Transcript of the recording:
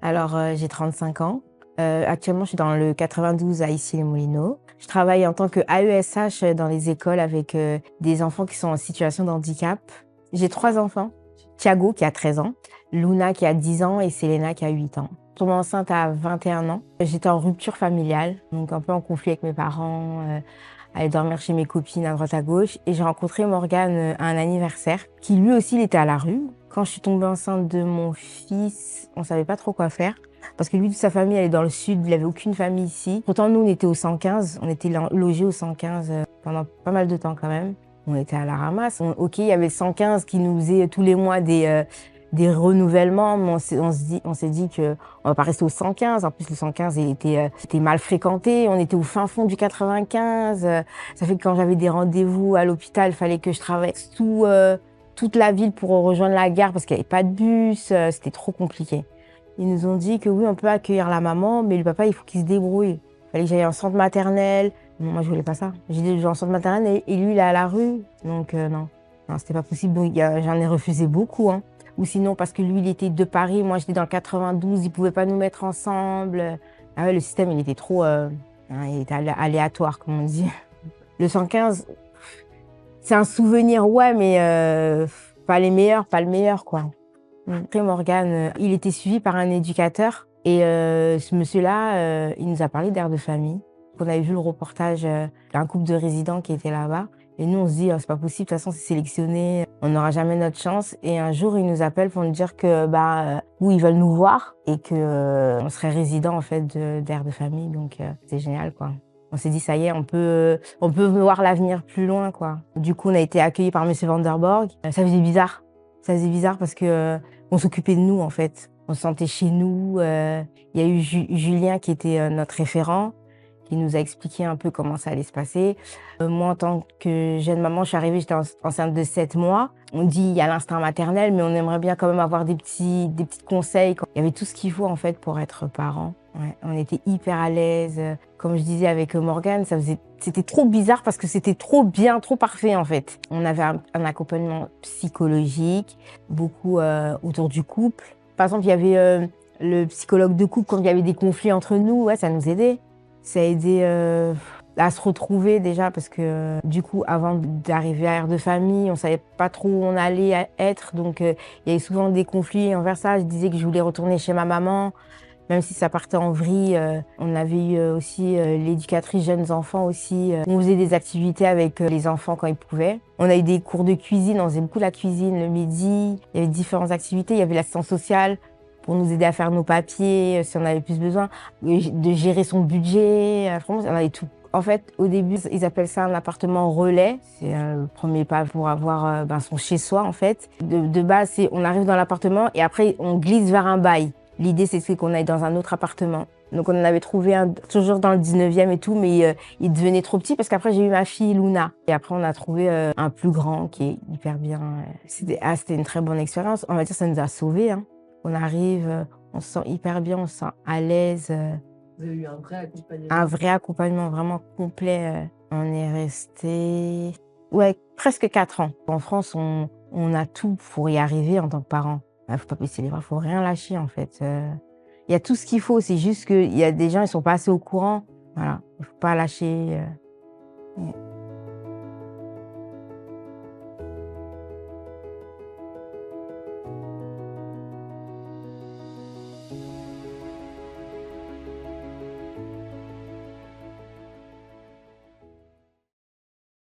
Alors, j'ai 35 ans. Actuellement, je suis dans le 92 à Issy-les-Moulineaux. Je travaille en tant qu'AESH dans les écoles avec des enfants qui sont en situation de handicap. J'ai 3 enfants. Thiago qui a 13 ans, Luna qui a 10 ans et Selena qui a 8 ans. Je suis tombée enceinte à 21 ans. J'étais en rupture familiale, donc un peu en conflit avec mes parents, aller dormir chez mes copines à droite à gauche. Et j'ai rencontré Morgane à un anniversaire, qui lui aussi, il était à la rue. Quand je suis tombée enceinte de mon fils, on savait pas trop quoi faire. Parce que lui, toute sa famille, elle est dans le sud, il avait aucune famille ici. Pourtant, nous, on était au 115, on était logés au 115 pendant pas mal de temps quand même. On était à la ramasse. Ok, il y avait 115 qui nous faisaient tous les mois des renouvellements, mais on s'est dit que on va pas rester au 115. En plus, le 115 était mal fréquenté. On était au fin fond du 95. Ça fait que quand j'avais des rendez-vous à l'hôpital, il fallait que je traverse toute la ville pour rejoindre la gare parce qu'il n'y avait pas de bus. C'était trop compliqué. Ils nous ont dit que oui, on peut accueillir la maman, mais le papa, il faut qu'il se débrouille. Il fallait que j'aille en centre maternel. Moi, je voulais pas ça. J'ai dit, je vais en centre maternel et lui, il est à la rue. Donc, non. Non, c'était pas possible. Donc, j'en ai refusé beaucoup, hein. Ou sinon, parce que lui, il était de Paris, moi, j'étais dans le 92, il pouvait pas nous mettre ensemble. Ah ouais, le système, il était trop, il était aléatoire, comme on dit. Le 115, c'est un souvenir, ouais, mais pas le meilleur, quoi. Après, Morgane, il était suivi par un éducateur et ce monsieur-là, il nous a parlé d'aire de famille. On avait vu le reportage d'un couple de résidents qui était là-bas. Et nous, on se dit, oh, c'est pas possible, de toute façon, c'est sélectionné, on n'aura jamais notre chance. Et un jour, ils nous appellent pour nous dire que, oui, ils veulent nous voir et que on serait résident, en fait, d'aire de famille. Donc, c'est génial, quoi. On s'est dit, ça y est, on peut voir l'avenir plus loin, quoi. Du coup, on a été accueillis par monsieur Vanderborg. Ça faisait bizarre. Ça faisait bizarre parce que on s'occupait de nous, en fait. On se sentait chez nous. Il y a eu Julien qui était notre référent, qui nous a expliqué un peu comment ça allait se passer. Moi, en tant que jeune maman, je suis arrivée, j'étais enceinte de 7 mois. On dit il y a l'instinct maternel, mais on aimerait bien quand même avoir des petits conseils. Il y avait tout ce qu'il faut, en fait, pour être parent. Ouais, on était hyper à l'aise. Comme je disais avec Morgane, c'était trop bizarre parce que c'était trop bien, trop parfait en fait. On avait un accompagnement psychologique, beaucoup autour du couple. Par exemple, il y avait le psychologue de couple quand il y avait des conflits entre nous, ouais, ça nous aidait. Ça a aidé à se retrouver déjà parce que du coup, avant d'arriver à Aire de Famille, on savait pas trop où on allait être. Donc, il y avait souvent des conflits envers ça. Je disais que je voulais retourner chez ma maman. Même si ça partait en vrille, on avait eu aussi l'éducatrice jeunes enfants aussi. On faisait des activités avec les enfants quand ils pouvaient. On a eu des cours de cuisine, on faisait beaucoup la cuisine le midi. Il y avait différentes activités, il y avait l'assistance sociale pour nous aider à faire nos papiers si on avait plus besoin, de gérer son budget, franchement, on avait tout. En fait, au début, ils appellent ça un appartement relais. C'est le premier pas pour avoir son chez-soi, en fait. De base, on arrive dans l'appartement et après, on glisse vers un bail. L'idée, c'est qu'on aille dans un autre appartement. Donc, on en avait trouvé un, toujours dans le 19e et tout, mais il devenait trop petit parce qu'après, j'ai eu ma fille, Luna. Et après, on a trouvé un plus grand qui est hyper bien. C'était une très bonne expérience. On va dire, ça nous a sauvés, hein. On arrive, on se sent hyper bien, on se sent à l'aise. Vous avez eu un vrai accompagnement? Un vrai accompagnement vraiment complet. On est resté, ouais, presque 4 ans. En France, on a tout pour y arriver en tant que parent. Il faut pas baisser les bras, faut rien lâcher en fait. Il y a tout ce qu'il faut, c'est juste qu'il y a des gens, ils sont pas assez au courant. Voilà, il faut pas lâcher.